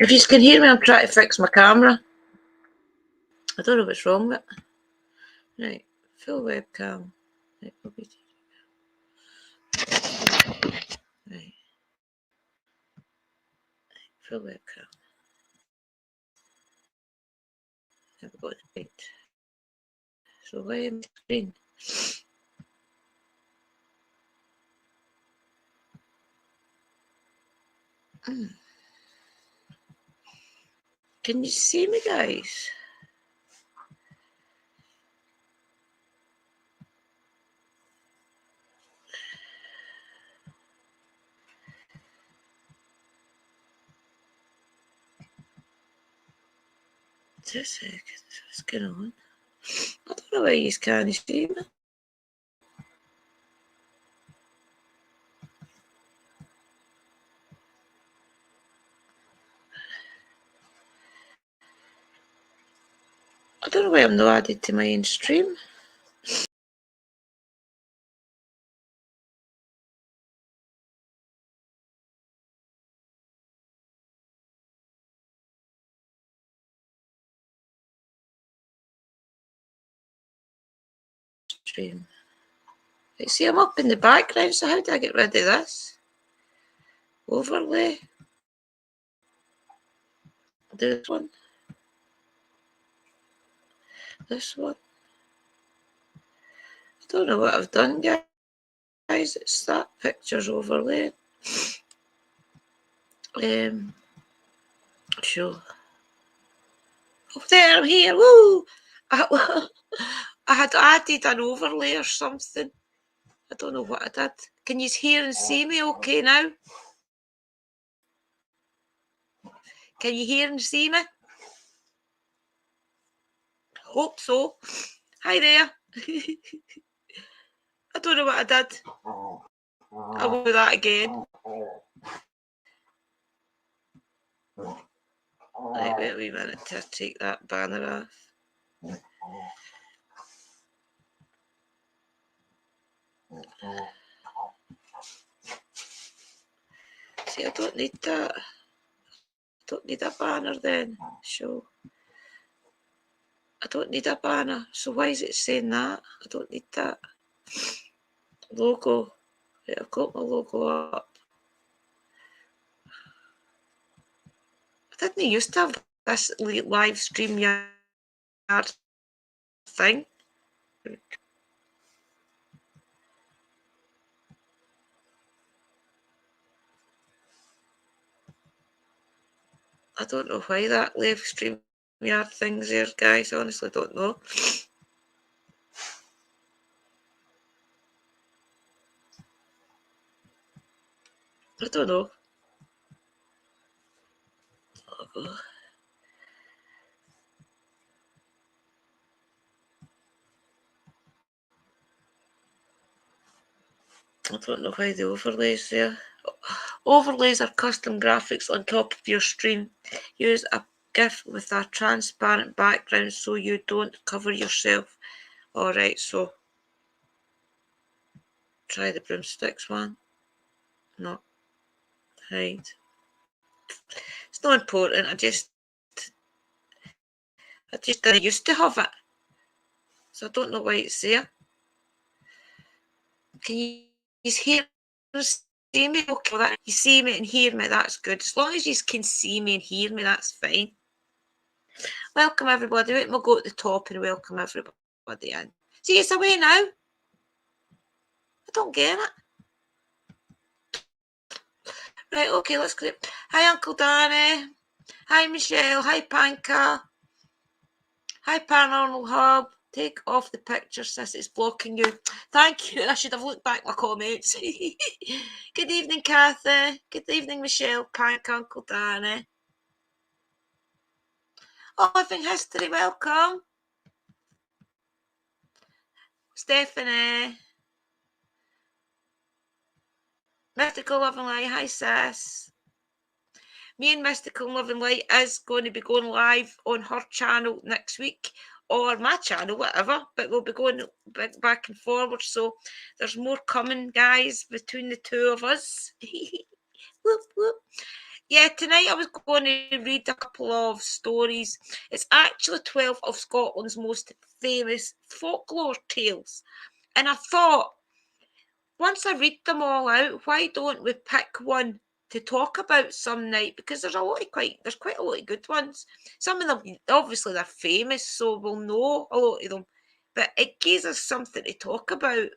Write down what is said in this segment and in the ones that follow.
If you can hear me, I'm trying to fix my camera. I don't know what's wrong with it. Right, full webcam. Right, right. Full webcam. There we go. Right. So why am I screen? Can you see me, guys? Just a second. What's going on? I don't know why you can't see me. I don't know why I'm not added to my own stream. Stream. Right, see, I'm up in the background, so how do I get rid of this? Overlay. This one. This one. I don't know what I've done, guys. It's that picture's overlaid. Sure. Oh, there, I'm here. Woo! I had added an overlay or something. I don't know what I did. Can you hear and see me okay now? Can you hear and see me? Hope so. Hi there. I don't know what I did. I'll do that again. Right, wait a wee minute to take that banner off. See, I don't need that. I don't need a banner then. Show. I don't need a banner. So why is it saying that? I don't need that. Logo. Right, I've got my logo up. I didn't used to have this live stream yard thing. I don't know why that live stream yard thing's there, guys. I honestly don't know. I don't know. I don't know why the overlays there. Overlays are custom graphics on top of your stream. Use a GIF with a transparent background so you don't cover yourself. Alright, so try the broomsticks one. No. Hide. It's not important. I just didn't used to have it. So I don't know why it's there. Can you hear and see me? Okay, well, you see me and hear me, that's good. As long as you can see me and hear me, that's fine. Welcome everybody. We'll go at the top and welcome everybody in. See, it's away now. I don't get it. Right, okay, let's go. Hi, Uncle Danny. Hi, Michelle. Hi, Panka. Hi, Paranormal Hub. Take off the picture, sis. It's blocking you. Thank you. I should have looked back my comments. Good evening, Kathy. Good evening, Michelle, Panka, Uncle Danny. Oh, Living History, welcome. Stephanie. Mystical Loving Light, hi sis. Me and Mystical Loving Light is going to be going live on her channel next week, or my channel, whatever, but we'll be going back and forward, so there's more coming, guys, between the two of us. Whoop, whoop. Yeah, tonight I was going to read a couple of stories. It's actually 12 of Scotland's most famous folklore tales. And I thought, once I read them all out, why don't we pick one to talk about some night? Because there's quite a lot of good ones. Some of them, obviously, they're famous, so we'll know a lot of them. But it gives us something to talk about.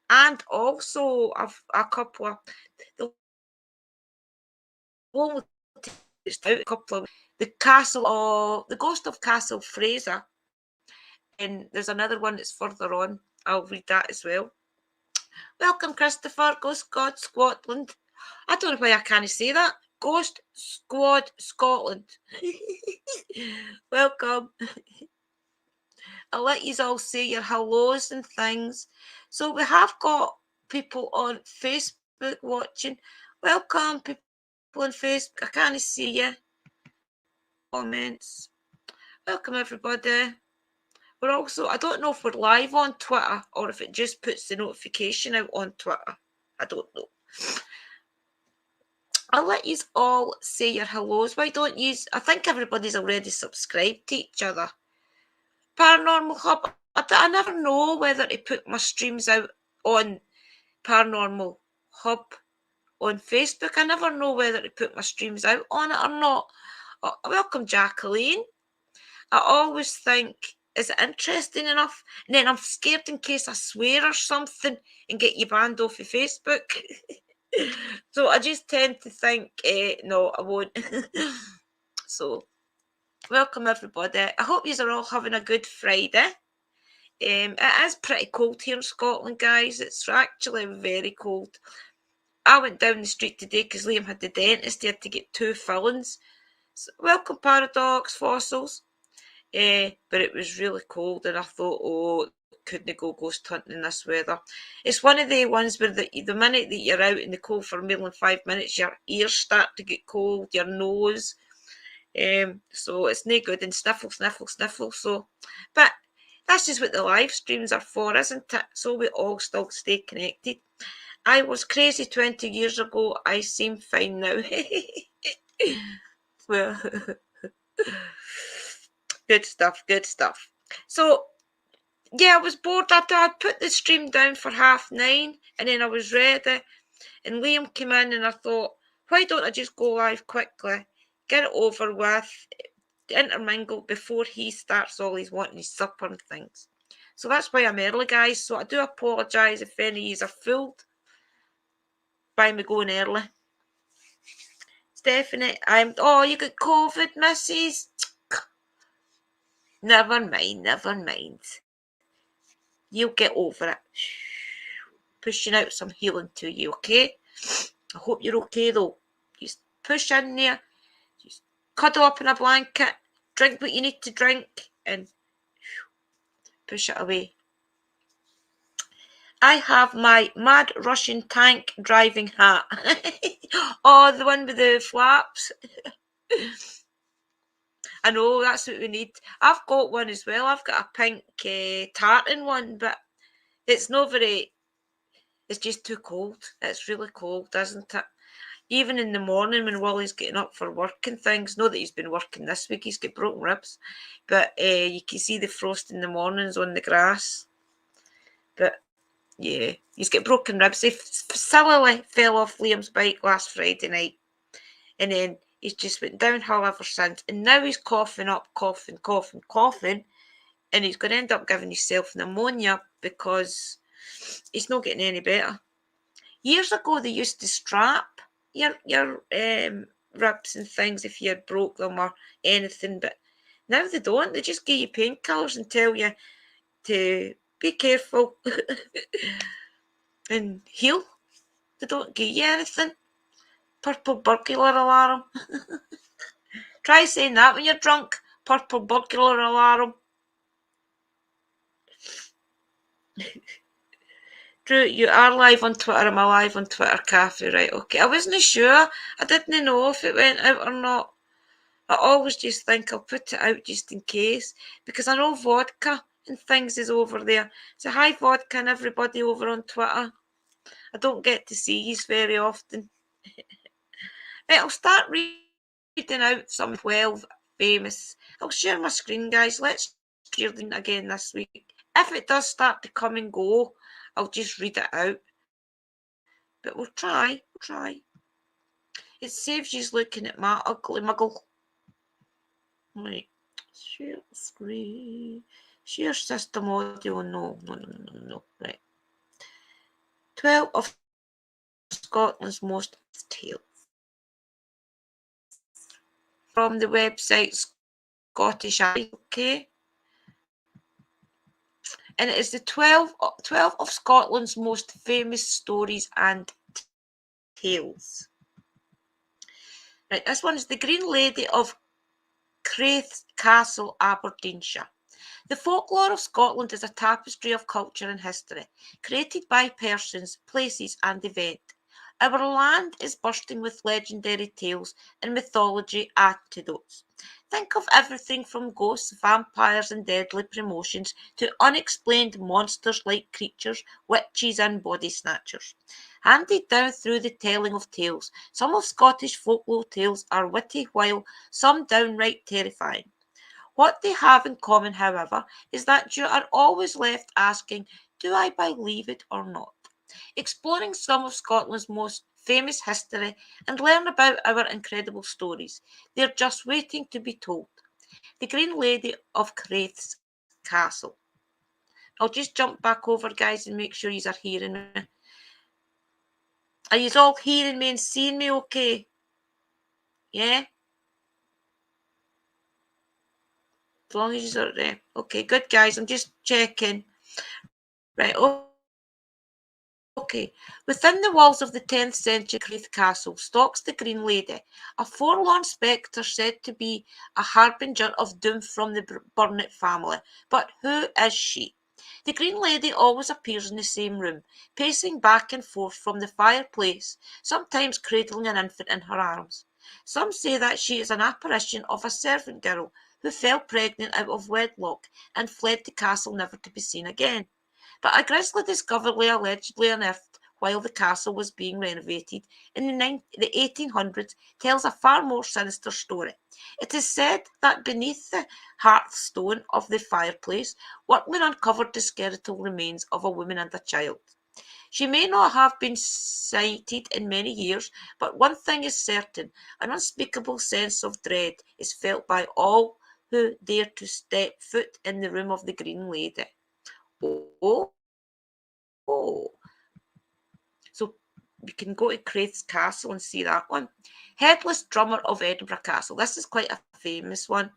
And also a couple of the one we'll take out a couple of the ghost of Castle Fraser, and there's another one that's further on. I'll read that as well. Welcome, Christopher, Ghost Squad Scotland. I don't know why I can't say that. Ghost Squad Scotland. Welcome. I'll let you all say your hellos and things. So we have got people on Facebook watching. Welcome, people on Facebook. I can't see you. Comments. Welcome, everybody. We're also, I don't know if we're live on Twitter or if it just puts the notification out on Twitter. I don't know. I'll let you all say your hellos. Why don't you? I think everybody's already subscribed to each other. Paranormal Hub. I never know whether to put my streams out on Paranormal Hub on Facebook. I never know whether to put my streams out on it or not. Welcome, Jacqueline. I always think, is it interesting enough? And then I'm scared in case I swear or something and get you banned off of Facebook. So I just tend to think, no, I won't. So, welcome everybody. I hope you are all having a good Friday. It is pretty cold here in Scotland, guys. It's actually very cold. I went down the street today because Liam had the dentist. He had to get 2 fillings. So, welcome, Paradox Fossils. But it was really cold, and I thought, oh, couldn't go ghost hunting in this weather. It's one of the ones where the minute that you're out in the cold for more than 5 minutes, your ears start to get cold, your nose. So it's no good, and sniffle. So, but that's just what the live streams are for, isn't it? So we all still stay connected. I was crazy 20 years ago. I seem fine now. Well, good stuff. So, yeah, I was bored. I'd put the stream down for 9:30, and then I was ready, and Liam came in, and I thought, why don't I just go live quickly, get it over with, intermingle before he starts all his wanting his supper and things. So that's why I'm early, guys. So I do apologise if any of you are fooled by me going early. Stephanie, you got COVID, missus? Never mind. You'll get over it. Pushing out some healing to you, okay? I hope you're okay, though. Just push in there. Just cuddle up in a blanket. Drink what you need to drink. And push it away. I have my Mad Russian Tank driving hat. Oh, the one with the flaps. I know, that's what we need. I've got one as well. I've got a pink tartan one, but it's not very... It's just too cold. It's really cold, isn't it? Even in the morning when Wally's getting up for work and things, not that he's been working this week, he's got broken ribs, but you can see the frost in the mornings on the grass. But yeah, he's got broken ribs. He sillily fell off Liam's bike last Friday night, and then he's just went downhill ever since, and now he's coughing, and he's going to end up giving himself pneumonia because he's not getting any better. Years ago, they used to strap your ribs and things if you had broke them or anything, but now they don't. They just give you painkillers and tell you to be careful and heal. They don't give you anything. Purple burglar alarm. Try saying that when you're drunk. Purple burglar alarm. Drew, you are live on Twitter. Am I live on Twitter, Cathy? Right, okay. I wasn't sure. I didn't know if it went out or not. I always just think I'll put it out just in case, because I know vodka and things is over there. So hi, vodka and everybody over on Twitter. I don't get to see you very often. Right, I'll start reading out some 12 famous. I'll share my screen, guys. Let's share them again this week. If it does start to come and go, I'll just read it out. But we'll try. It saves you looking at my ugly muggle. Right. Share screen. Share system audio. No. Right. 12 of Scotland's most tales. From the website Scottish Eye, okay? And it is the 12 of Scotland's most famous stories and tales. Right, this one is The Green Lady of Craith Castle, Aberdeenshire. The folklore of Scotland is a tapestry of culture and history, created by persons, places, and events. Our land is bursting with legendary tales and mythology anecdotes. Think of everything from ghosts, vampires, and deadly promotions to unexplained monsters like creatures, witches, and body snatchers. Handed down through the telling of tales, some of Scottish folklore tales are witty, while some downright terrifying. What they have in common, however, is that you are always left asking, do I believe it or not? Exploring some of Scotland's most famous history and learn about our incredible stories. They're just waiting to be told. The Green Lady of Craith's Castle. I'll just jump back over, guys, and make sure you are hearing me. Are you all hearing me and seeing me okay? Yeah? As long as you're there. Okay, good, guys. I'm just checking. Right, okay. Within the walls of the 10th century Craith Castle stalks the Green Lady, a forlorn spectre said to be a harbinger of doom from the Burnet family. But who is she? The Green Lady always appears in the same room, pacing back and forth from the fireplace, sometimes cradling an infant in her arms. Some say that she is an apparition of a servant girl who fell pregnant out of wedlock and fled the castle never to be seen again. But a grisly discovery allegedly unearthed while the castle was being renovated in the 1800s tells a far more sinister story. It is said that beneath the hearthstone of the fireplace, workmen uncovered the skeletal remains of a woman and a child. She may not have been sighted in many years, but one thing is certain, an unspeakable sense of dread is felt by all who dare to step foot in the room of the Green Lady. Oh, so we can go to Craith's Castle and see that one. Headless Drummer of Edinburgh Castle. This is quite a famous one.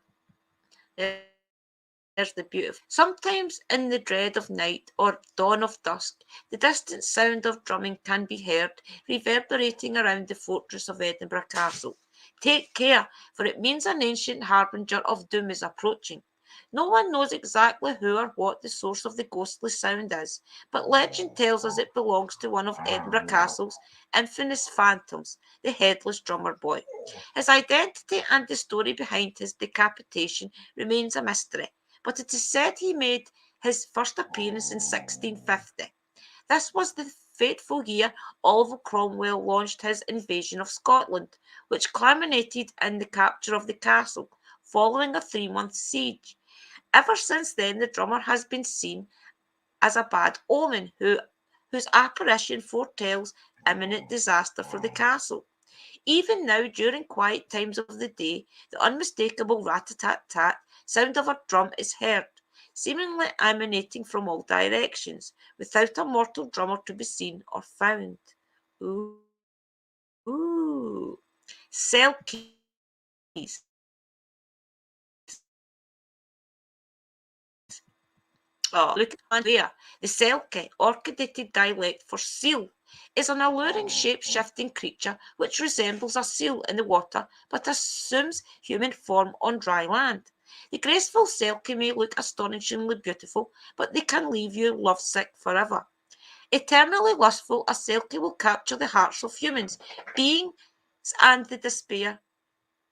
There's the beautiful. Sometimes in the dread of night or dawn of dusk, the distant sound of drumming can be heard reverberating around the fortress of Edinburgh Castle. Take care, for it means an ancient harbinger of doom is approaching. No one knows exactly who or what the source of the ghostly sound is, but legend tells us it belongs to one of Edinburgh Castle's infamous phantoms, the Headless Drummer Boy. His identity and the story behind his decapitation remains a mystery, but it is said he made his first appearance in 1650. This was the fateful year Oliver Cromwell launched his invasion of Scotland, which culminated in the capture of the castle following a 3-month siege. Ever since then, the drummer has been seen as a bad omen whose apparition foretells imminent disaster for the castle. Even now, during quiet times of the day, the unmistakable rat-a-tat-tat sound of a drum is heard, seemingly emanating from all directions, without a mortal drummer to be seen or found. Ooh. Selkies. Oh, look at there. The Selkie, orchidated dialect for seal, is an alluring shape-shifting creature which resembles a seal in the water but assumes human form on dry land. The graceful Selkie may look astonishingly beautiful, but they can leave you lovesick forever. Eternally lustful, a Selkie will capture the hearts of humans, beings, and the despair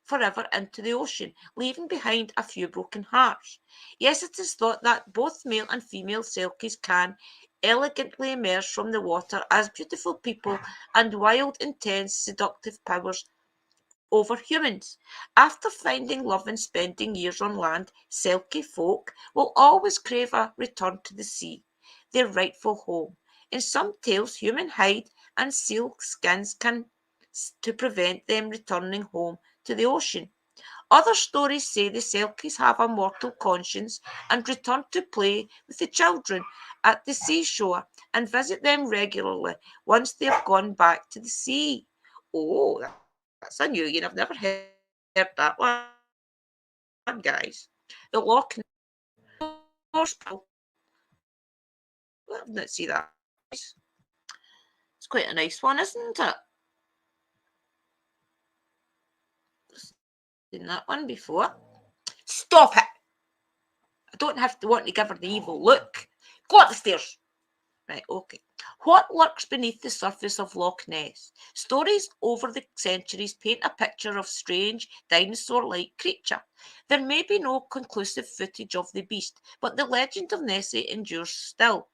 forever into the ocean, leaving behind a few broken hearts. Yes, it is thought that both male and female Selkies can elegantly emerge from the water as beautiful people and wild, intense, seductive powers over humans. After finding love and spending years on land, Selkie folk will always crave a return to the sea, their rightful home. In some tales, human hide and seal skins can to prevent them returning home to the ocean. Other stories say the Selkies have a mortal conscience and return to play with the children at the seashore and visit them regularly once they have gone back to the sea. Oh, that's a new one. I've never heard that one, guys. The Loch Ness. Well, let's see that, guys. It's quite a nice one, isn't it? Seen that one before. Stop it! I don't have to want to give her the evil look. Go up the stairs. Right, okay. What lurks beneath the surface of Loch Ness? Stories over the centuries paint a picture of strange, dinosaur-like creature. There may be no conclusive footage of the beast, but the legend of Nessie endures still.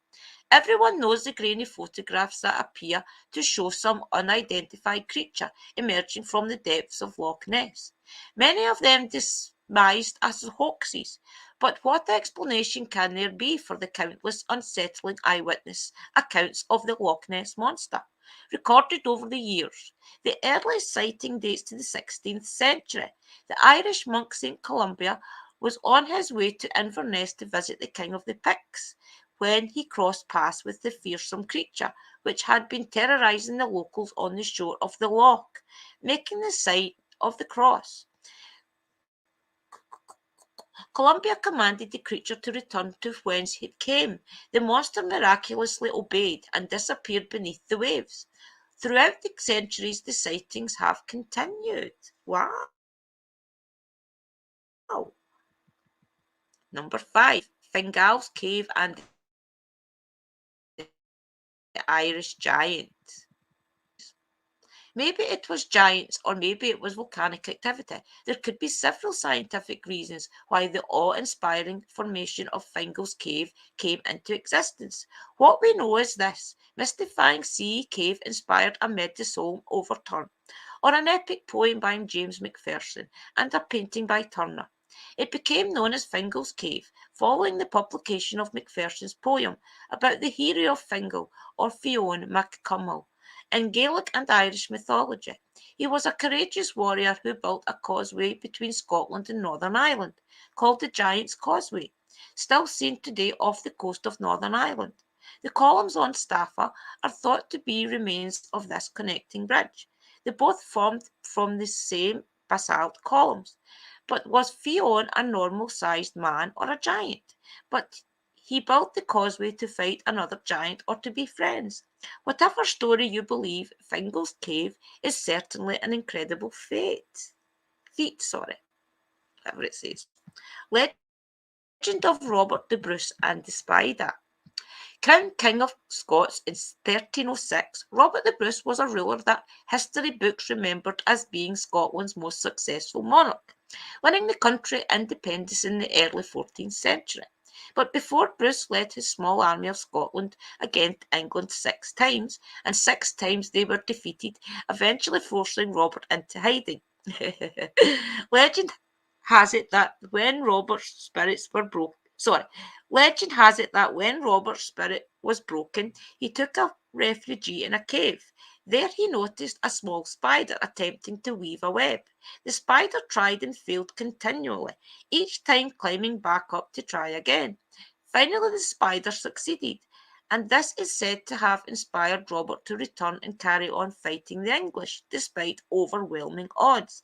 Everyone knows the grainy photographs that appear to show some unidentified creature emerging from the depths of Loch Ness. Many of them dismissed as hoaxes, but what explanation can there be for the countless unsettling eyewitness accounts of the Loch Ness monster, recorded over the years? The earliest sighting dates to the 16th century. The Irish monk St. Columba was on his way to Inverness to visit the King of the Picts when he crossed paths with the fearsome creature which had been terrorizing the locals on the shore of the loch, making the sign of the cross. Columbia commanded the creature to return to whence it came. The monster miraculously obeyed and disappeared beneath the waves. Throughout the centuries, the sightings have continued. Wow. Number 5, Fingal's Cave and the Irish Giant. Maybe it was giants or maybe it was volcanic activity. There could be several scientific reasons why the awe-inspiring formation of Fingal's Cave came into existence. What we know is this: mystifying sea cave inspired a Meadowsong overturn, or an epic poem by James Macpherson and a painting by Turner. It became known as Fingal's Cave, following the publication of Macpherson's poem about the hero of Fingal, or Fionn mac Cumhaill, in Gaelic and Irish mythology. He was a courageous warrior who built a causeway between Scotland and Northern Ireland, called the Giant's Causeway, still seen today off the coast of Northern Ireland. The columns on Staffa are thought to be remains of this connecting bridge. They both formed from the same basalt columns. But was Fionn a normal-sized man or a giant? But he built the causeway to fight another giant or to be friends. Whatever story you believe, Fingal's Cave is certainly an incredible whatever it says. Legend of Robert the Bruce and the Spider. Crowned King of Scots in 1306, Robert the Bruce was a ruler that history books remembered as being Scotland's most successful monarch, winning the country independence in the early 14th century. But before Bruce led his small army of Scotland against England 6 times, and 6 times they were defeated, eventually forcing Robert into hiding. Legend has it that when Robert's spirits were broken, sorry, Legend has it that when Robert's spirit was broken, he took a refugee in a cave. There he noticed a small spider attempting to weave a web. The spider tried and failed continually, each time climbing back up to try again. Finally, the spider succeeded, and this is said to have inspired Robert to return and carry on fighting the English, despite overwhelming odds.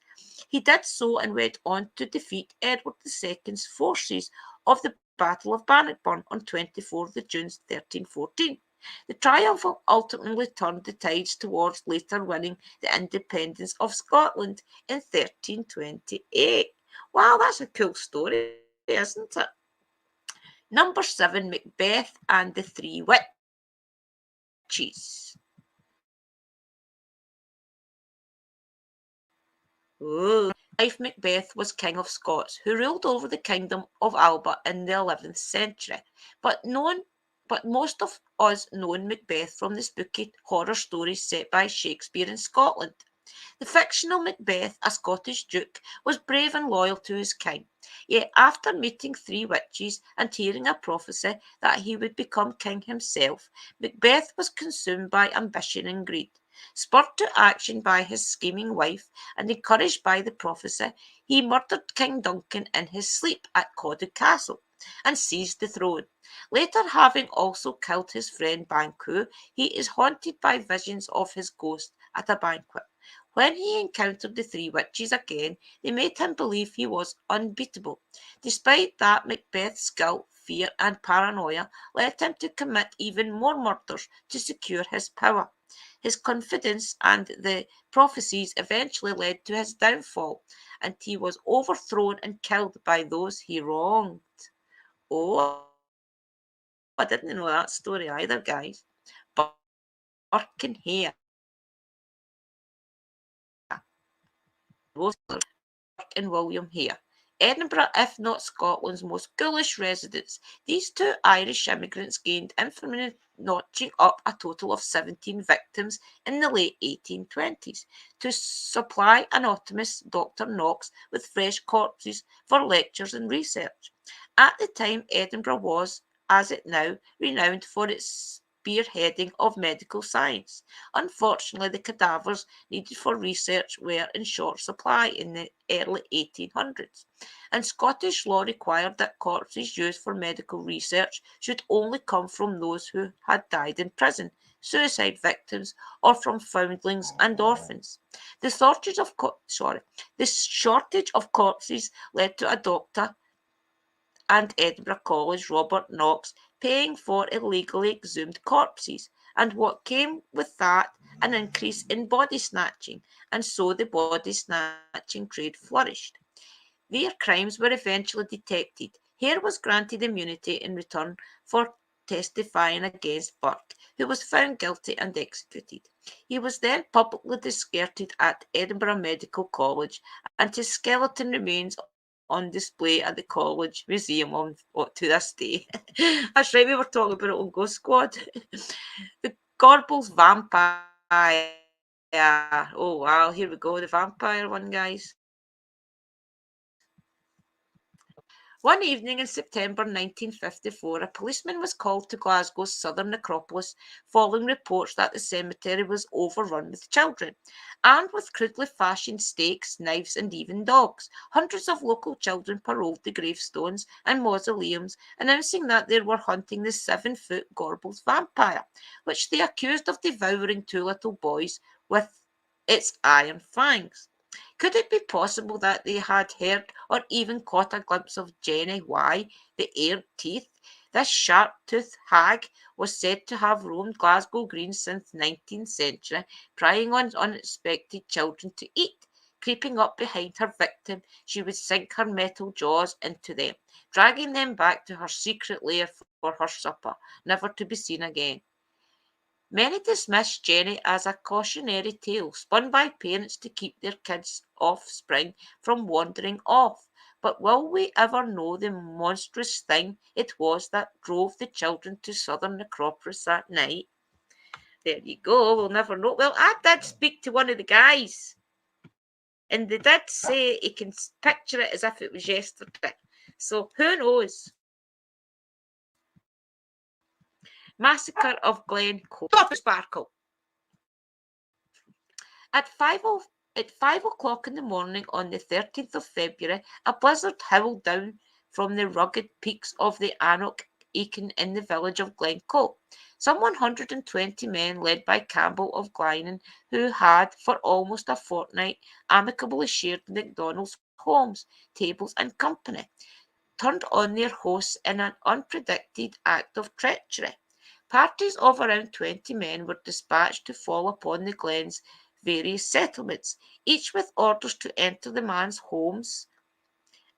He did so and went on to defeat Edward II's forces of the Battle of Bannockburn on 24th of June 1314. The triumph ultimately turned the tides towards later winning the independence of Scotland in 1328. Wow, that's a cool story, isn't it? Number 7, Macbeth and the Three Witches. Oh, wife Macbeth was King of Scots, who ruled over the kingdom of Alba in the 11th century, but most of us know Macbeth from the spooky horror stories set by Shakespeare in Scotland. The fictional Macbeth, a Scottish duke, was brave and loyal to his king. Yet, after meeting three witches and hearing a prophecy that he would become king himself, Macbeth was consumed by ambition and greed. Spurred to action by his scheming wife and encouraged by the prophecy, he murdered King Duncan in his sleep at Caudle Castle and seized the throne. Later, having also killed his friend Banquo, he is haunted by visions of his ghost at a banquet. When he encountered the three witches again, they made him believe he was unbeatable. Despite that, Macbeth's guilt, fear, and paranoia led him to commit even more murders to secure his power. His confidence and the prophecies eventually led to his downfall, and he was overthrown and killed by those he wronged. Oh, I didn't know that story either, guys. Burke and Hare. Both Burke and William Hare. Edinburgh, if not Scotland's most ghoulish residence, these two Irish immigrants gained infamy, notching up a total of 17 victims in the late 1820s to supply anatomist Dr. Knox with fresh corpses for lectures and research. At the time, Edinburgh was, as it now, renowned for its spearheading of medical science. Unfortunately, the cadavers needed for research were in short supply in the early 1800s, and Scottish law required that corpses used for medical research should only come from those who had died in prison, suicide victims, or from foundlings and orphans. The shortage of corpses led to a doctor and Edinburgh College, Robert Knox, paying for illegally exhumed corpses, and what came with that, an increase in body snatching, and so the body snatching trade flourished. Their crimes were eventually detected. Hare was granted immunity in return for testifying against Burke, who was found guilty and executed. He was then publicly discredited at Edinburgh Medical College, and his skeleton remains on display at the College Museum to this day. That's right, we were talking about it on Ghost Squad. The Gorbals Vampire. Oh wow, here we go, the vampire one, guys. One evening in September 1954, a policeman was called to Glasgow's southern necropolis following reports that the cemetery was overrun with children. Armed with crudely fashioned stakes, knives, and even dogs, hundreds of local children paroled the gravestones and mausoleums, announcing that they were hunting the 7-foot Gorbals vampire, which they accused of devouring two little boys with its iron fangs. Could it be possible that they had heard or even caught a glimpse of Jenny Y, the Air Teeth? This sharp-toothed hag was said to have roamed Glasgow Green since the 19th century, prying on unexpected children to eat. Creeping up behind her victim, she would sink her metal jaws into them, dragging them back to her secret lair for her supper, never to be seen again. Many dismiss Jenny as a cautionary tale spun by parents to keep their kids' offspring from wandering off. But will we ever know the monstrous thing it was that drove the children to Southern Necropolis that night? There you go, we'll never know. Well, I did speak to one of the guys, and they did say he can picture it as if it was yesterday. So who knows? Massacre of Glen Coe. Stop it, Sparkle! At 5 o'clock in the morning on the 13th of February, a blizzard howled down from the rugged peaks of the Annoch Eakin in the village of Glencoe. Some 120 men, led by Campbell of Glynon, who had for almost a fortnight amicably shared MacDonald's homes, tables, and company, turned on their hosts in an unpredicted act of treachery. Parties of around 20 men were dispatched to fall upon the Glen's various settlements, each with orders to enter the man's homes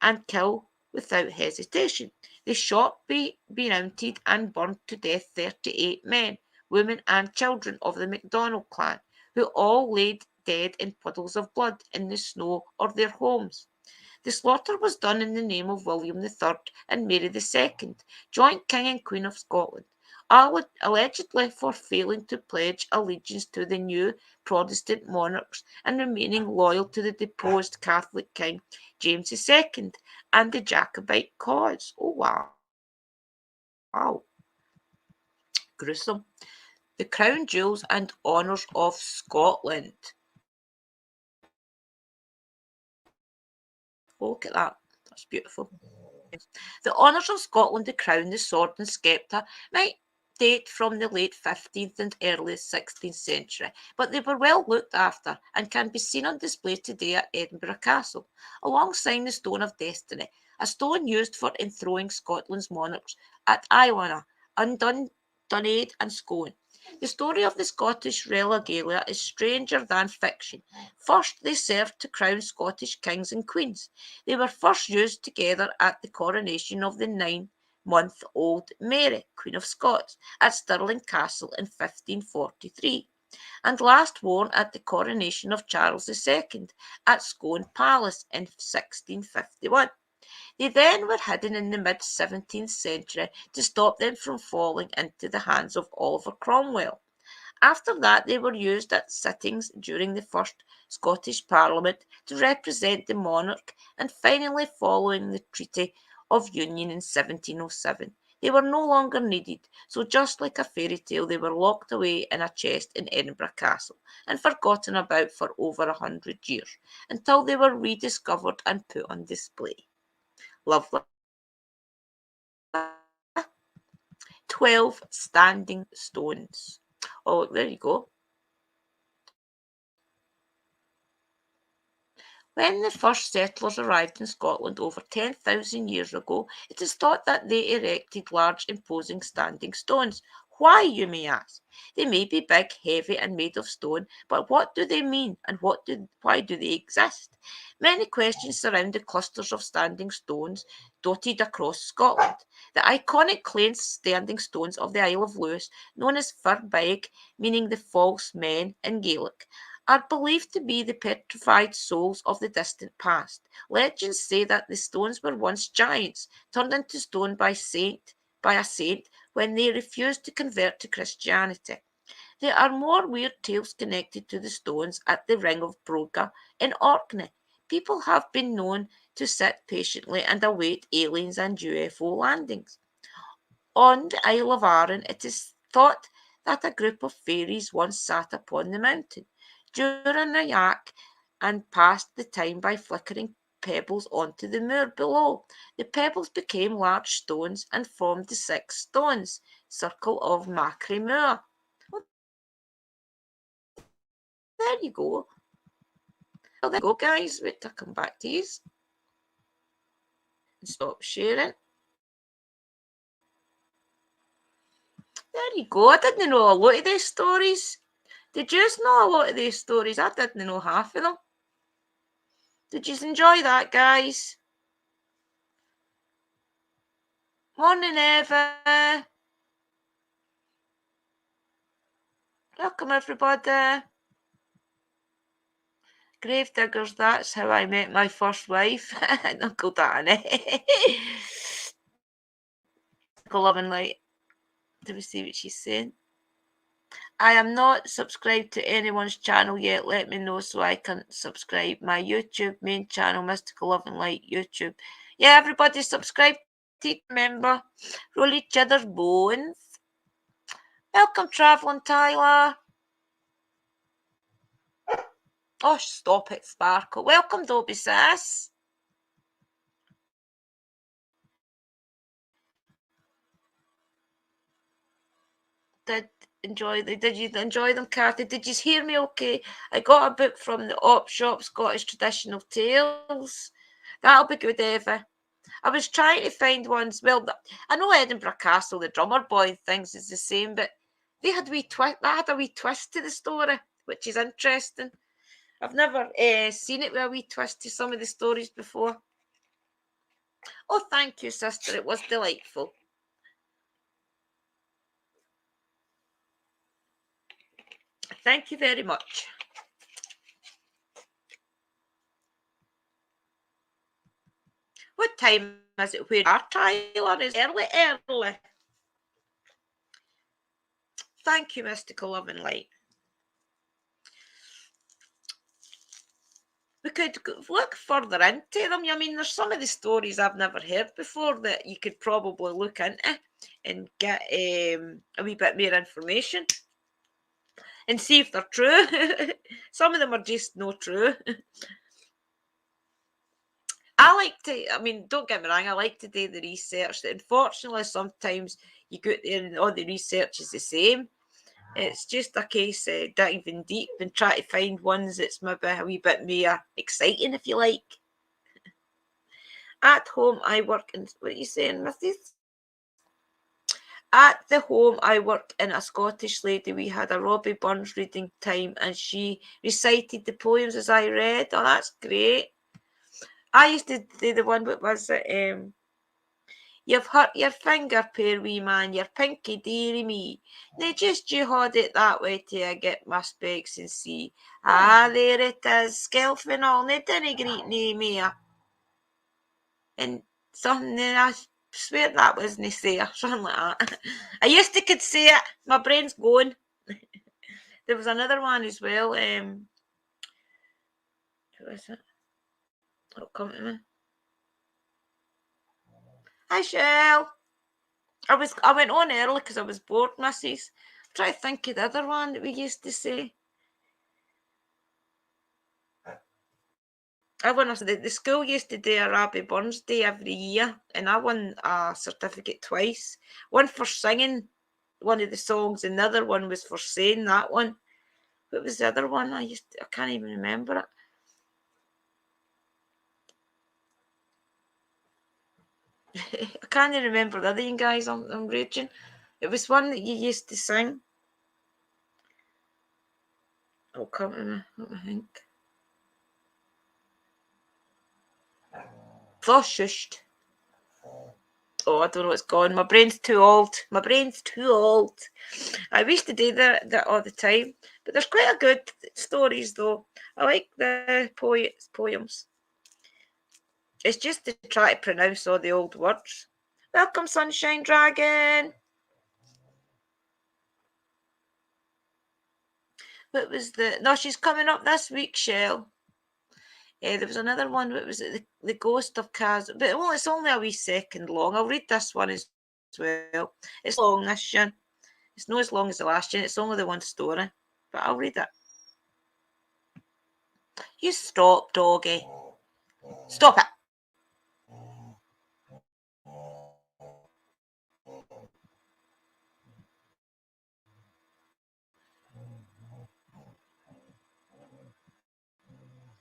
and kill without hesitation. They shot, bemounted, and burned to death 38 men, women, and children of the MacDonald clan, who all laid dead in puddles of blood in the snow or their homes. The slaughter was done in the name of William III and Mary II, joint King and Queen of Scotland. allegedly for failing to pledge allegiance to the new Protestant monarchs and remaining loyal to the deposed Catholic King James II and the Jacobite cause. Oh wow, gruesome. The crown jewels and honours of Scotland. Oh, look at that. That's beautiful. The honours of Scotland, the crown, the sword, and sceptre might date from the late 15th and early 16th century, but they were well looked after and can be seen on display today at Edinburgh Castle, alongside the Stone of Destiny, a stone used for enthroning Scotland's monarchs at Iona, Dunade, and Scone. The story of the Scottish regalia is stranger than fiction. First, they served to crown Scottish kings and queens. They were first used together at the coronation of the 9-month-old Mary, Queen of Scots, at Stirling Castle in 1543, and last worn at the coronation of Charles II at Scone Palace in 1651. They then were hidden in the mid-17th century to stop them from falling into the hands of Oliver Cromwell. After that, they were used at sittings during the first Scottish Parliament to represent the monarch, and finally, following the Treaty of Union in 1707, they were no longer needed, so just like a fairy tale, they were locked away in a chest in Edinburgh Castle and forgotten about for over 100 years, until they were rediscovered and put on display. Lovely. 12 standing stones. Oh, there you go. When the first settlers arrived in Scotland over 10,000 years ago, it is thought that they erected large, imposing standing stones. Why, you may ask? They may be big, heavy, and made of stone, but what do they mean, and why do they exist? Many questions surround the clusters of standing stones dotted across Scotland. The iconic clay standing stones of the Isle of Lewis, known as Firbaig, meaning the false men in Gaelic, are believed to be the petrified souls of the distant past. Legends say that the stones were once giants, turned into stone by a saint when they refused to convert to Christianity. There are more weird tales connected to the stones at the Ring of Broga in Orkney. People have been known to sit patiently and await aliens and UFO landings. On the Isle of Arran, it is thought that a group of fairies once sat upon the mountain during a yak and passed the time by flickering pebbles onto the moor below. The pebbles became large stones and formed the six stones circle of Macri Moor. Well, there you go. Well, there you go, guys. Wait till I come back to you and stop sharing. There you go. I didn't know a lot of these stories. Did you know a lot of these stories? I didn't know half of them. Did you enjoy that, guys? Morning, Eva. Welcome, everybody. Gravediggers, that's how I met my first wife. Uncle Danny. Loving light. Do we see what she's saying? I am not subscribed to anyone's channel yet. Let me know so I can subscribe. My YouTube main channel, Mystical Love and Light YouTube. Yeah, everybody subscribe to remember. Roll each other's bones. Welcome, Travelling Tyler. Oh, stop it, Sparkle. Welcome, Dobby Sass. Did you enjoy them, Cathy? Did you hear me okay? I got a book from the op shop, Scottish Traditional Tales. That'll be good, Eva. I was trying to find ones. Well, I know Edinburgh Castle, the drummer boy and things is the same, but they had that had a wee twist to the story, which is interesting. I've never seen it with a wee twist to some of the stories before. Oh, thank you, sister. It was delightful. Thank you very much. What time is it where you are, Tyler? Is early, early? Thank you, Mystical Love and Light. We could look further into them. I mean, there's some of the stories I've never heard before that you could probably look into and get a wee bit more information and see if they're true. Some of them are just not true. I mean, don't get me wrong, I like to do the research. Unfortunately, sometimes you go there and all the research is the same. It's just a case of diving deep and try to find ones that's maybe a wee bit more exciting, if you like. At home, I work in, what are you saying, Mrs.? At the home I worked in, a Scottish lady, we had a Robbie Burns reading time and she recited the poems as I read. Oh, that's great. I used to do the one that was, you've hurt your finger, poor wee man, your pinky dearie me. Now just you hold it that way till I get my specs and see. Ah, there it is, skelfing all, now dinna greet nae mere. And something that I swear that wasn't there, something like that. I used to could say it, my brain's going. There was another one as well, who is it? It'll come to me. Hi, Shell. I went on early because I was bored, missus. I'm trying to think of the other one that we used to say. The school used to do a Robbie Burns Day every year, and I won a certificate twice. One for singing one of the songs, and the other one was for saying that one. What was the other one? I can't even remember it. I can't even remember the other one, guys. I'm raging. It was one that you used to sing. Oh, come to me. Let me think. Oh, shushed. Oh, I don't know what's gone. My brain's too old. My brain's too old. I used to do that all the time. But there's quite a good stories, though. I like the poems. It's just to try to pronounce all the old words. Welcome, Sunshine Dragon. What was the... No, she's coming up this week, Shell. There was another one. What was it? The Ghost of Kaz. But it's only a wee second long. I'll read this one as well. It's long, this Shin. It's not as long as the last Shin. It's only the one story. But I'll read it. You stop, doggy. Stop it.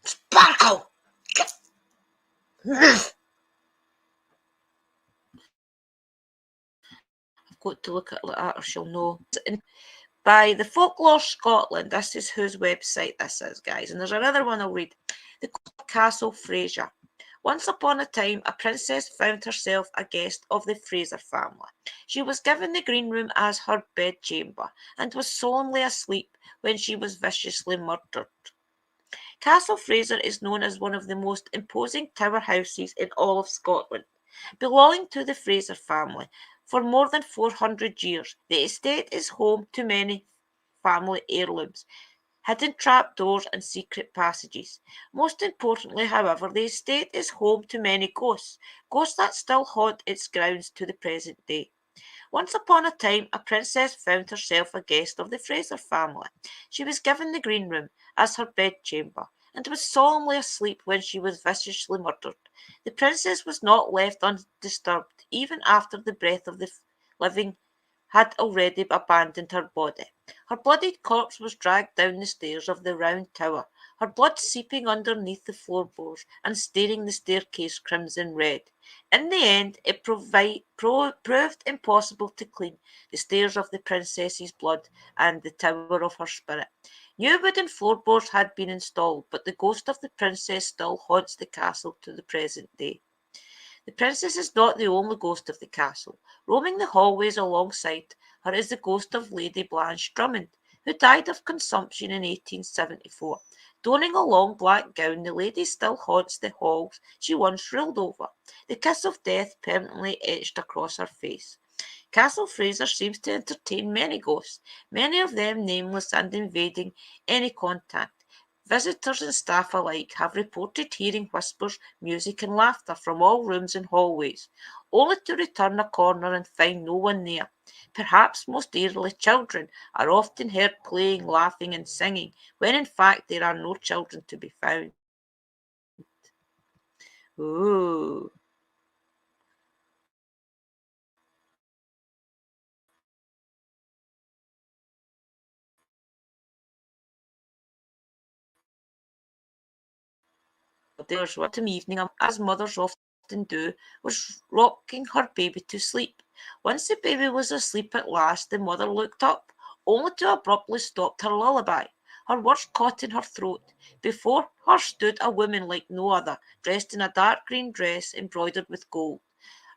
Sparkle. I've got to look at that or she'll know. By the Folklore Scotland. This is whose website this is, guys. And there's another one I'll read. The Castle Fraser. Once upon a time, a princess found herself a guest of the Fraser family. She was given the green room as her bedchamber and was solemnly asleep when she was viciously murdered. Castle Fraser is known as one of the most imposing tower houses in all of Scotland. Belonging to the Fraser family for more than 400 years, the estate is home to many family heirlooms, hidden trapdoors and secret passages. Most importantly, however, the estate is home to many ghosts that still haunt its grounds to the present day. Once upon a time, a princess found herself a guest of the Fraser family. She was given the green room as her bedchamber and was solemnly asleep when she was viciously murdered. The princess was not left undisturbed even after the breath of the living had already abandoned her body. Her bloodied corpse was dragged down the stairs of the round tower, her blood seeping underneath the floorboards and staining the staircase crimson red. In the end, it proved impossible to clean the stairs of the princess's blood and the tower of her spirit. New wooden floorboards had been installed, but the ghost of the princess still haunts the castle to the present day. The princess is not the only ghost of the castle. Roaming the hallways alongside her is the ghost of Lady Blanche Drummond, who died of consumption in 1874. Donning a long black gown, the lady still haunts the halls she once ruled over, the kiss of death permanently etched across her face. Castle Fraser seems to entertain many ghosts, many of them nameless and invading any contact. Visitors and staff alike have reported hearing whispers, music, and laughter from all rooms and hallways, only to return a corner and find no one there. Perhaps most eerily, children are often heard playing, laughing, and singing, when in fact there are no children to be found. Ooh. There's autumn evening, as mothers often do, was rocking her baby to sleep. Once the baby was asleep at last, the mother looked up, only to abruptly stop her lullaby. Her words caught in her throat. Before her stood a woman like no other, dressed in a dark green dress embroidered with gold.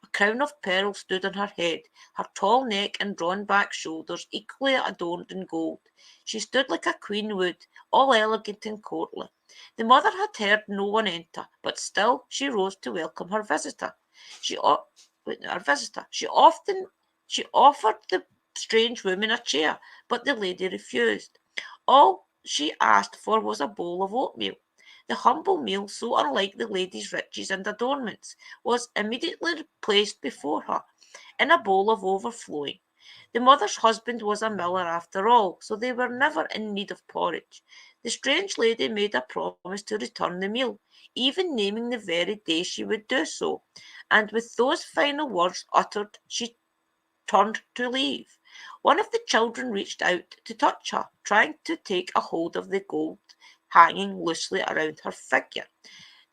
A crown of pearls stood on her head, her tall neck and drawn back shoulders equally adorned in gold. She stood like a queen would, all elegant and courtly. The mother had heard no one enter, but still she rose to welcome her visitor. She o- Her visitor. She offered the strange woman a chair, but the lady refused. All she asked for was a bowl of oatmeal. The humble meal, so unlike the lady's riches and adornments, was immediately placed before her, in a bowl of overflowing. The mother's husband was a miller after all, so they were never in need of porridge. The strange lady made a promise to return the meal, even naming the very day she would do so, and with those final words uttered, she turned to leave. One of the children reached out to touch her, trying to take a hold of the gold hanging loosely around her figure.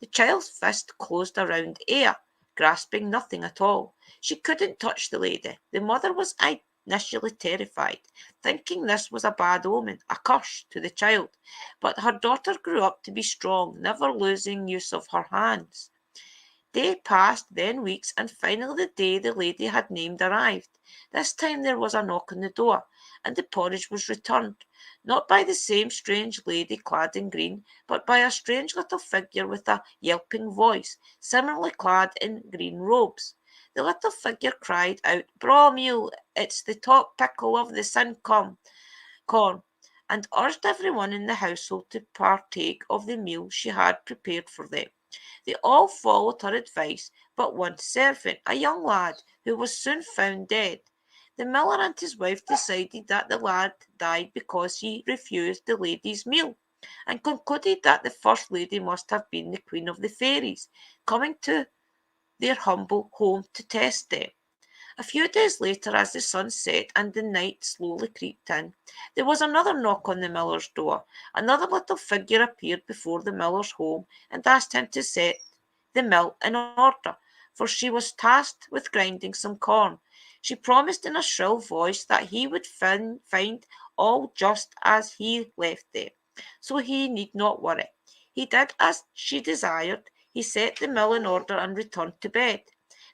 The child's fist closed around air, grasping nothing at all. She couldn't touch the lady. The mother was initially terrified, thinking this was a bad omen, a curse to the child. But her daughter grew up to be strong, never losing use of her hands. Day passed, then weeks, and finally the day the lady had named arrived. This time there was a knock on the door, and the porridge was returned, not by the same strange lady clad in green, but by a strange little figure with a yelping voice, similarly clad in green robes. The little figure cried out, "Braw meal, it's the top pickle of the corn," and urged everyone in the household to partake of the meal she had prepared for them. They all followed her advice, but one servant, a young lad, who was soon found dead. The miller and his wife decided that the lad died because he refused the lady's meal, and concluded that the first lady must have been the queen of the fairies, coming to their humble home to test them. A few days later, as the sun set and the night slowly crept in, there was another knock on the miller's door. Another little figure appeared before the miller's home and asked him to set the mill in order, for she was tasked with grinding some corn. She promised in a shrill voice that he would find all just as he left them, so he need not worry. He did as she desired. He set the mill in order and returned to bed.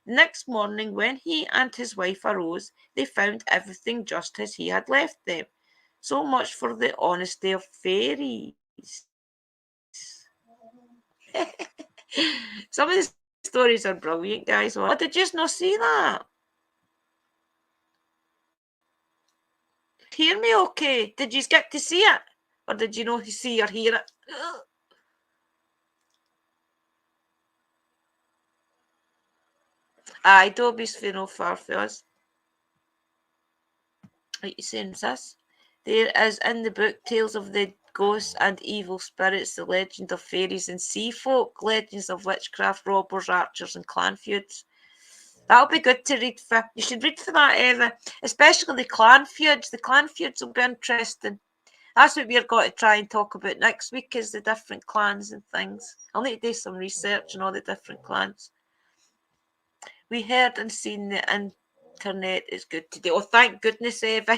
Next morning, when he and his wife arose, they found everything just as he had left them. So much for the honesty of fairies. Some of the stories are brilliant, guys. Oh, did you not see that? Hear me okay? Did you get to see it? Or did you not see or hear it? Aye, Dobby's for no far for us. Like you saying, sis? There is in the book Tales of the Ghosts and Evil Spirits, the legend of fairies and sea folk, legends of witchcraft, robbers, archers, and clan feuds. That'll be good to read for. You should read for that, Eva. Especially the clan feuds. The clan feuds will be interesting. That's what we're going to try and talk about next week is the different clans and things. I'll need to do some research on all the different clans. We heard and seen the internet is good today. Oh, thank goodness, Eva.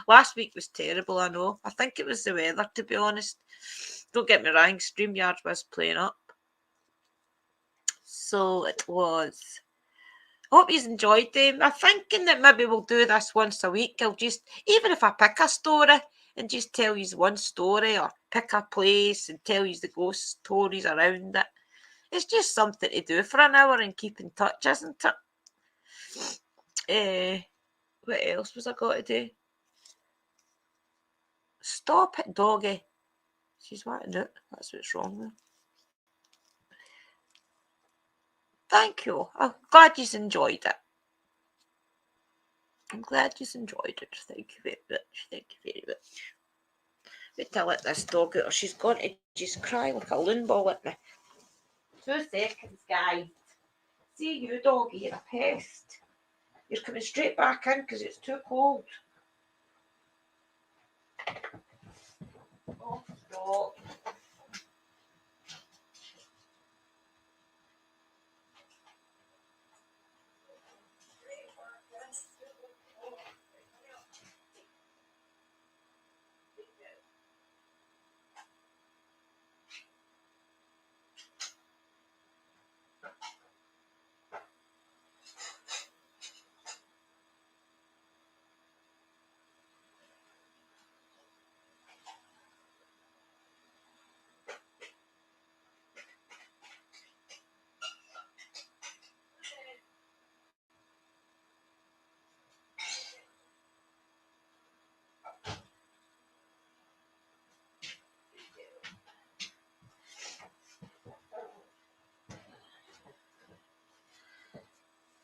Last week was terrible, I know. I think it was the weather, to be honest. Don't get me wrong, StreamYard was playing up. So it was. Hope you enjoyed them. I'm thinking that maybe we'll do this once a week. I'll just, even if I pick a story and just tell you one story or pick a place and tell you the ghost stories around it. It's just something to do for an hour and keep in touch, isn't it? What else was I got to do? Stop it, doggy. She's wanting it. That's what's wrong with her. Thank you. I'm glad you enjoyed it. I'm glad you enjoyed it. Thank you very much. Thank you very much. Wait till I let this dog out or she's going to just cry like a loon ball at me. 2 seconds, guys. See you, doggy, you're a pest. You're coming straight back in because it's too cold. Oh, stop.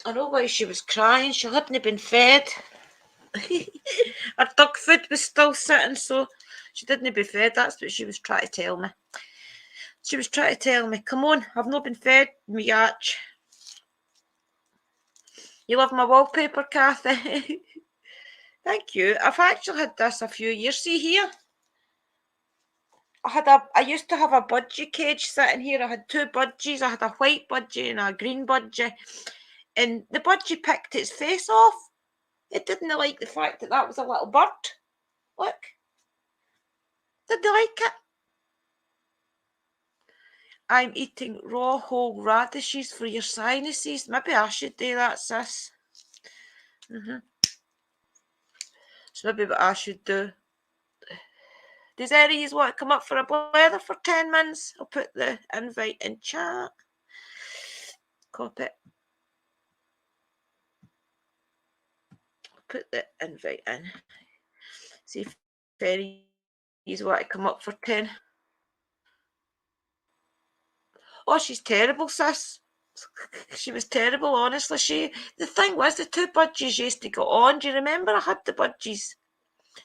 I know why she was crying. She hadn't been fed. Her dog food was still sitting, so she didn't be fed. That's what she was trying to tell me. She was trying to tell me, come on, I've not been fed, me yatch. You love my wallpaper, Kathy? Thank you. I've actually had this a few years. See here? I used to have a budgie cage sitting here. I had 2 budgies. I had a white budgie and a green budgie. And the budgie picked its face off. It didn't like the fact that that was a little bird. Look. Did they like it? I'm eating raw whole radishes for your sinuses. Maybe I should do that, sis. So maybe what I should do. Does any of you want to come up for a blether for 10 minutes? I'll put the invite in chat. Copy it. I'll put the invite in. See if any of you want to come up for 10. Oh, she's terrible, sis. She was terrible, honestly. The thing was, the 2 budgies used to go on. Do you remember I had the budgies?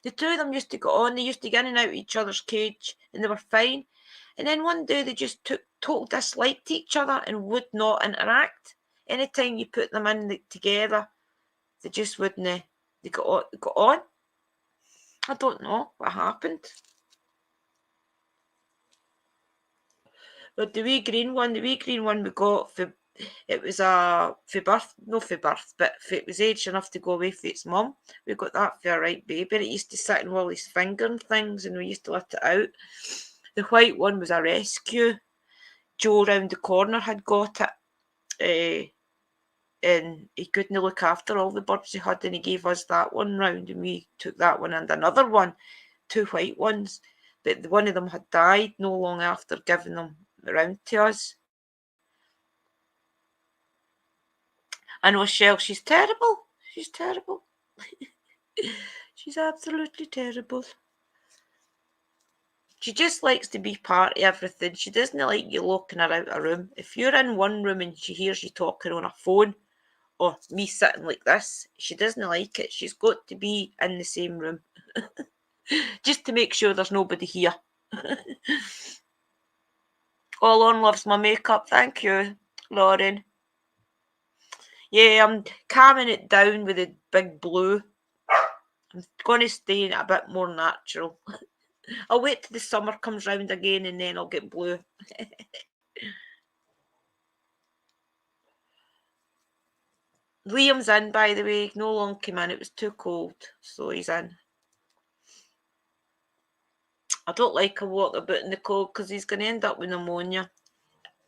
The 2 of them used to go on. They used to get in and out of each other's cage, and they were fine. And then one day they just took total dislike to each other and would not interact. Anytime you put them in together, they just wouldn't. They got on. I don't know what happened. But the wee green one we got for it was for birth, no for birth, but it was aged enough to go away for its mum. We got that for a right baby. It used to sit in all these finger and things, and we used to let it out. The white one was a rescue. Joe round the corner had got it, and he couldn't look after all the birds he had, and he gave us that one round, and we took that one and another one, 2 white ones, but one of them had died no long after giving them around to us. I know Shell, she's terrible. She's terrible. She's absolutely terrible. She just likes to be part of everything. She doesn't like you locking her out of a room. If you're in one room and she hears you talking on a phone or me sitting like this, she doesn't like it. She's got to be in the same room just to make sure there's nobody here. Oh, Lauren loves my makeup. Thank you, Lauren. Yeah, I'm calming it down with a big blue. I'm going to stay in it a bit more natural. I'll wait till the summer comes round again and then I'll get blue. Liam's in, by the way. No long came in. It was too cold, so he's in. I don't like him walking about in the cold because he's going to end up with pneumonia.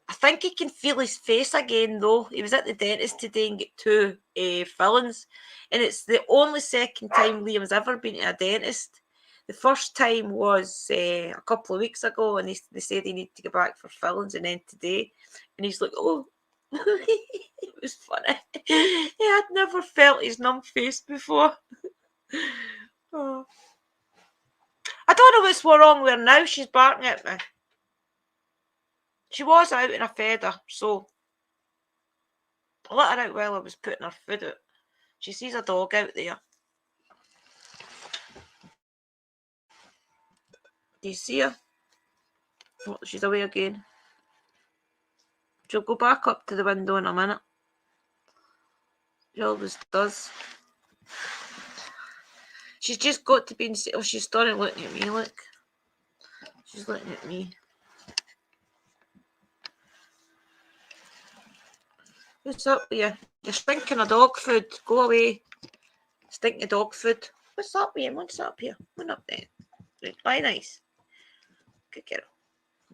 I think he can feel his face again, though. He was at the dentist today and got 2 fillings. And it's the only second time Liam's ever been to a dentist. The first time was a couple of weeks ago, and they said he needed to go back for fillings, and then today. And he's like, oh, It was funny. He had never felt his numb face before. Oh. I don't know what's wrong with her now. She's barking at me. She was out and I fed her, so I let her out while I was putting her food out. She sees a dog out there. Do you see her? Oh, she's away again. She'll go back up to the window in a minute. She always does. She's just got to be in... Oh, she's starting looking at me, look. She's looking at me. What's up with you? You're stinking of dog food. Go away. Stinking of dog food. What's up with you? What's up here? What up there? Right, lie nice. Good girl.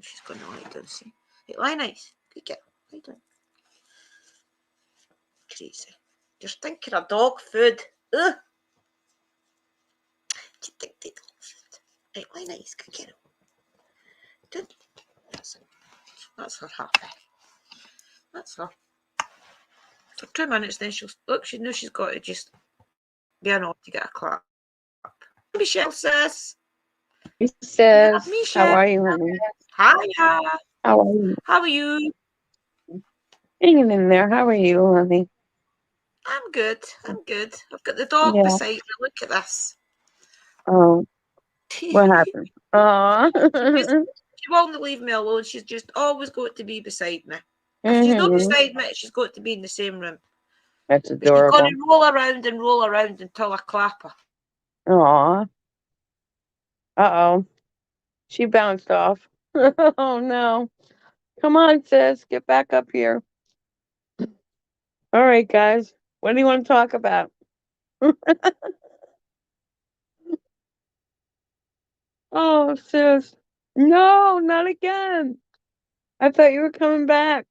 She's going to lie down, see? Right, lie nice. Good girl. Lie down. Crazy. You're stinking of dog food. Ugh. You think they dog food? Right, lie nice. Good girl. Don't. That's her happy. That's her. For 2 minutes, then she'll look. She knows she's got to just be an off to get a clap. Michelle says. He says, Yeah, Michelle. how are you, honey? Hiya. How are you? How are you? Hanging in there. How are you, honey? I'm good. I'm good. I've got the dog beside me. Look at this. Oh, what happened? She won't leave me alone. She's just always got to be beside me. If she's not beside me, she's got to be in the same room. That's But she's adorable. going to roll around until I clap her. Aw. Uh-oh. She bounced off. Oh, no. Come on, sis. Get back up here. All right, guys. What do you want to talk about? Oh, sis. No, not again. I thought you were coming back.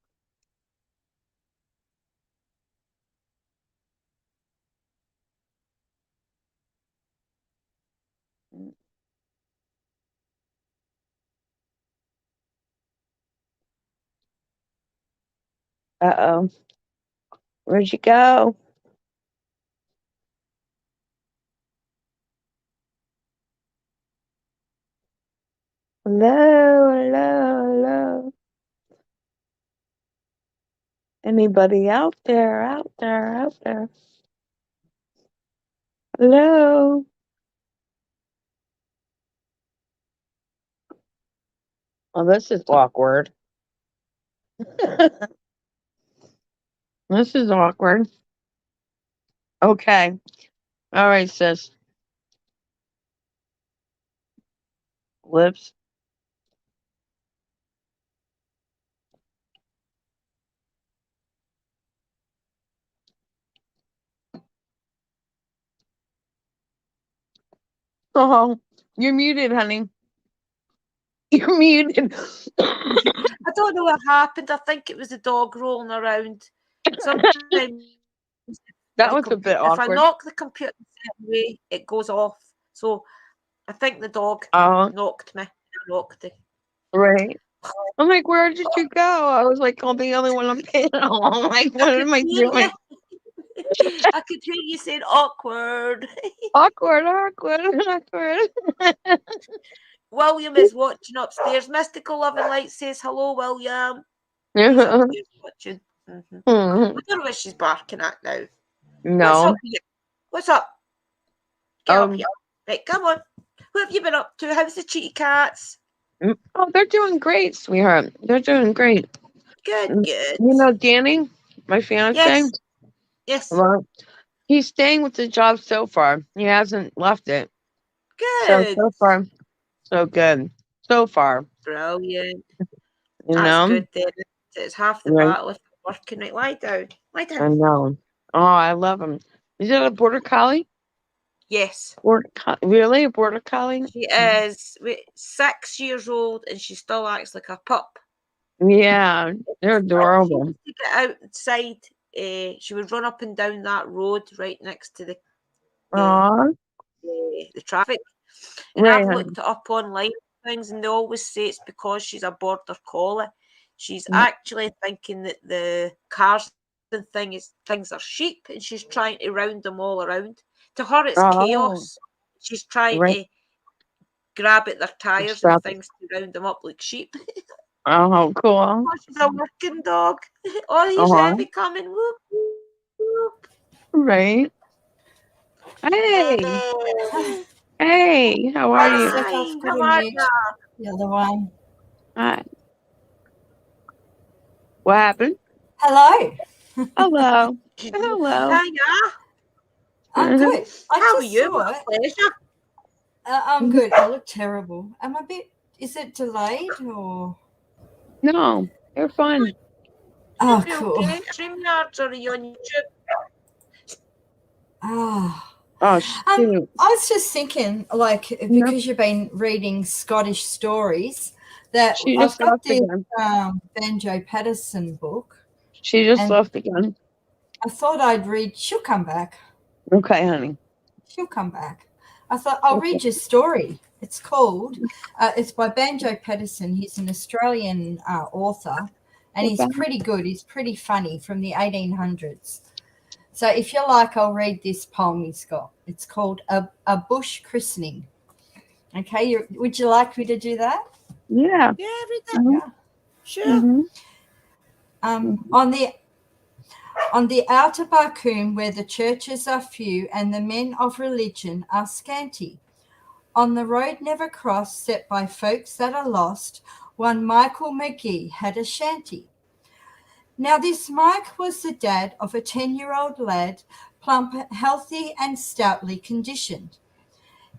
Uh-oh. Where'd you go? Hello, hello, hello. Anybody out there, out there, out there? Hello? Oh, this is awkward. This is awkward. Okay. All right, sis. Lips. Oh, you're muted, honey. You're muted. I don't know what happened. I think it was the dog rolling around. Sometimes That was a bit if I awkward. knock the computer a certain way, it goes off. So I think the dog knocked me. I knocked it. Right. I'm like, where did you go? I was like, I'm the only one on panel. I'm like, what am I doing? I could hear you saying awkward. Awkward, awkward, awkward. William is watching upstairs. Mystical Loving Light says hello, William. He's upstairs watching. I don't know what she's barking at now. No. What's up here? What's up? Get up here. Right, come on. What have you been up to? How's the cheeky cats? Oh, they're doing great, sweetheart. They're doing great. Good, good. You know Danny, my fiance? Yes. Well, he's staying with the job so far. He hasn't left it. Good. So far, so good. So far. Brilliant. You That's know? good then. It's half the battle if you're working. Right, lie down. Lie down. I know. Oh, I love him. Is it a border collie? Yes. Really? A border collie? She is 6 years old and she still acts like a pup. Yeah, they're adorable. She used to get outside. She would run up and down that road right next to the traffic. And I've looked it up online things, and they always say it's because she's a border collie. She's actually thinking that the cars and things are sheep, and she's trying to round them all around. To her, it's Oh, chaos. She's trying right. to grab at their tires and Stop. things to round them up like sheep. Oh, cool. Oh, she's a working dog. Oh, he's Uh-huh. becoming whoop, whoop. Right. Hey. Hey. Hey, how are One you? sec, Hi, I've got how to are mute you? the other one. Hi. What happened? Hello. Hello. Hello. Hiya. I'm good. I How are just you? saw What a it. pleasure. I'm good. I look terrible. Am I a bit? Is it delayed or? No, you're fun. Oh, You're cool. okay. StreamYards, or are you on YouTube? Ah. Oh, I shoot. was just thinking, like, No, because you've been reading Scottish stories, that she I've just got left this again. Banjo Patterson book, She just and left again. I thought I'd read. She'll come back. Okay, honey. She'll come back. I thought I'll Okay. read your story. It's called, it's by Banjo Patterson. He's an Australian author, and he's Okay. pretty good. He's pretty funny, from the 1800s. So if you like, I'll read this poem he's got. It's called A Bush Christening. Okay, would you like me to do that? Yeah. Yeah, everything. Yeah. Sure. Mm-hmm. On the outer Barcoon, where the churches are few and the men of religion are scanty, on the road never crossed, set by folks that are lost, one Michael McGee had a shanty. Now this Mike was the dad of a 10-year-old lad, plump, healthy, and stoutly conditioned.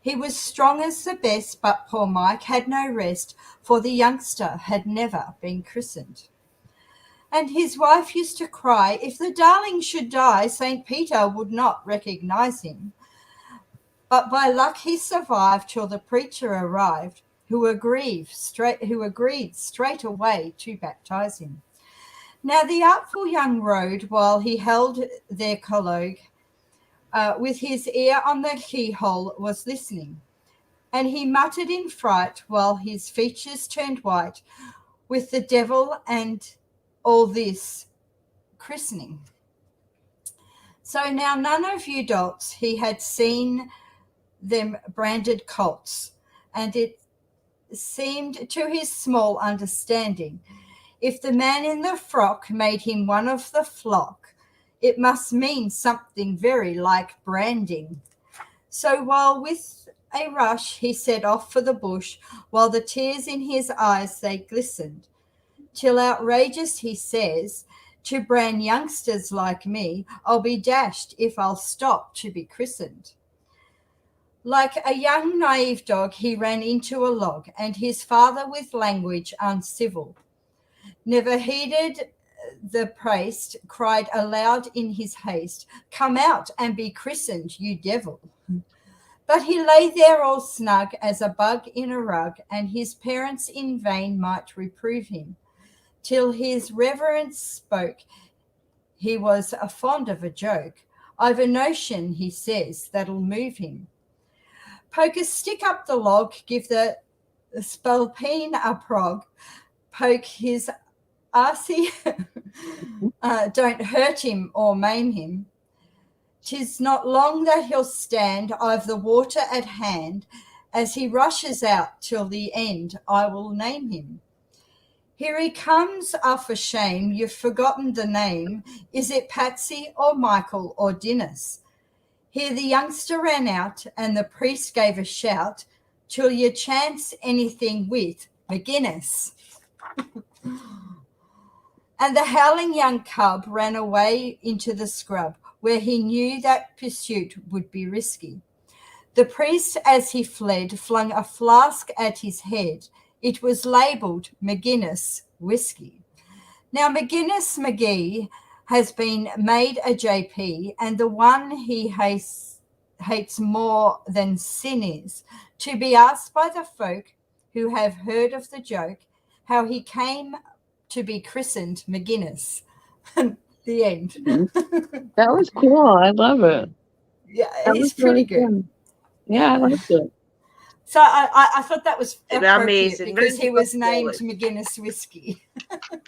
He was strong as the best, but poor Mike had no rest, for the youngster had never been christened. And his wife used to cry, if the darling should die, St. Peter would not recognize him. But by luck he survived till the preacher arrived, who agreed straight away to baptize him. Now the artful young rode while he held their collogue, with his ear on the keyhole was listening, and he muttered in fright while his features turned white, with the devil and all this christening. So now none of you dolts, he had seen them branded colts, and it seemed to his small understanding, if the man in the frock made him one of the flock, it must mean something very like branding. So while with a rush he set off for the bush, while the tears in his eyes they glistened, till outrageous he says, to brand youngsters like me, I'll be dashed if I'll stop to be christened. Like a young naive dog, he ran into a log, and his father with language uncivil never heeded the priest, cried aloud in his haste, come out and be christened, you devil. But he lay there all snug as a bug in a rug, and his parents in vain might reprove him, till his reverence spoke. He was fond of a joke. I've a notion, he says, that'll move him. Poke a stick up the log, give the spalpeen a prog, poke his arsey, don't hurt him or maim him. 'Tis not long that he'll stand, I've the water at hand, as he rushes out till the end I will name him. Here he comes, for shame, you've forgotten the name. Is it Patsy or Michael or Dinnis? Here the youngster ran out, and the priest gave a shout, till you chance anything with McGinnis. And the howling young cub ran away into the scrub, where he knew that pursuit would be risky. The priest, as he fled, flung a flask at his head. It was labelled McGinnis Whiskey. Now, McGinnis McGee has been made a JP, and the one he hates more than sin is, to be asked by the folk who have heard of the joke, how he came to be christened McGinnis. The end. That was cool. I love it. Yeah, That was it's pretty really good. fun. Yeah, I liked it. So I thought that was They're appropriate amazing. because Round he of was named applause. McGuinness Whiskey.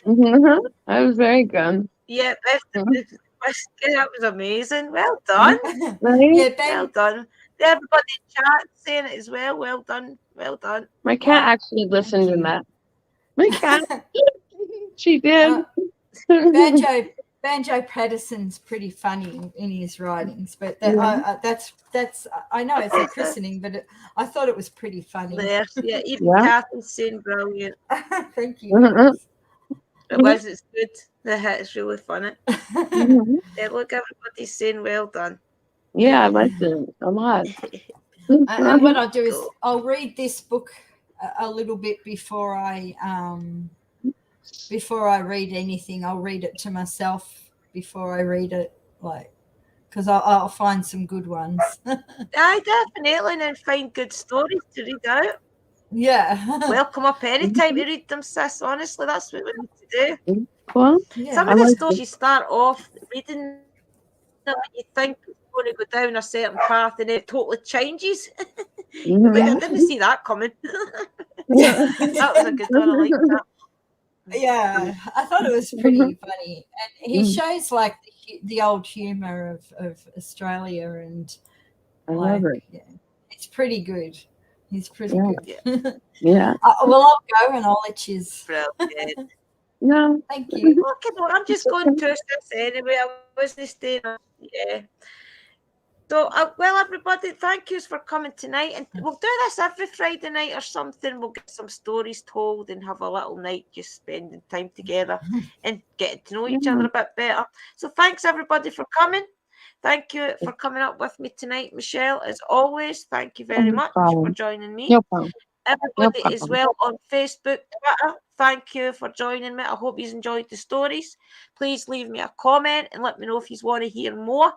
That was very good. Yeah, that was amazing. Well done. Right? Yeah, Well Ben. done. Everybody in chat saying it as well. Well done. Well done. My cat Oh, actually listened to you. that. My cat, she did. Banjo Patterson's pretty funny in his writings, but that's I know it's a christening, but I thought it was pretty funny. There. Yeah, even Yeah. Catherine's saying brilliant. Thank you. It was. It's good. It's really funny. Mhm. Yeah, look, everybody's saying well done. Yeah, I liked it a lot. And what I'll do is Cool. I'll read this book a little bit before I read anything. I'll read it to myself before I read it, like, because I'll find some good ones. Aye, definitely, and then find good stories to read out. Yeah. Welcome up anytime to read them, sis. Honestly, that's what we need to do. Well, Yeah. Some I of the like stories you start off reading them, and you think it's going to go down a certain path, and it totally changes. You're like, I didn't see that coming. That was a good one. I like that. Yeah, I thought it was pretty funny, and he shows like the old humor of Australia, and I like, love it. yeah, it's pretty good. He's pretty Yeah. good. Yeah. Well, I'll go and I'll let you. Brilliant. No. Thank you. Okay, well, I'm just going to this anyway. I wasn't staying up. Yeah. So, well, everybody, thank yous for coming tonight. And we'll do this every Friday night or something. We'll get some stories told and have a little night just spending time together and getting to know each other a bit better. So, thanks, everybody, for coming. Thank you for coming up with me tonight, Michelle. As always, thank you very much for joining me. No problem. Everybody as well on Facebook, Twitter, thank you for joining me. I hope you enjoyed the stories. Please leave me a comment and let me know if you want to hear more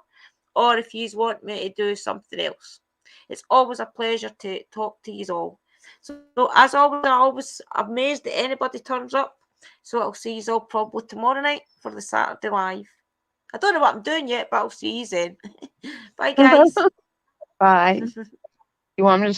or if you want me to do something else. It's always a pleasure to talk to you all. So as always, I'm always amazed that anybody turns up. So I'll see you all probably tomorrow night for the Saturday Live. I don't know what I'm doing yet, but I'll see you then. Bye, guys. Bye. You want me to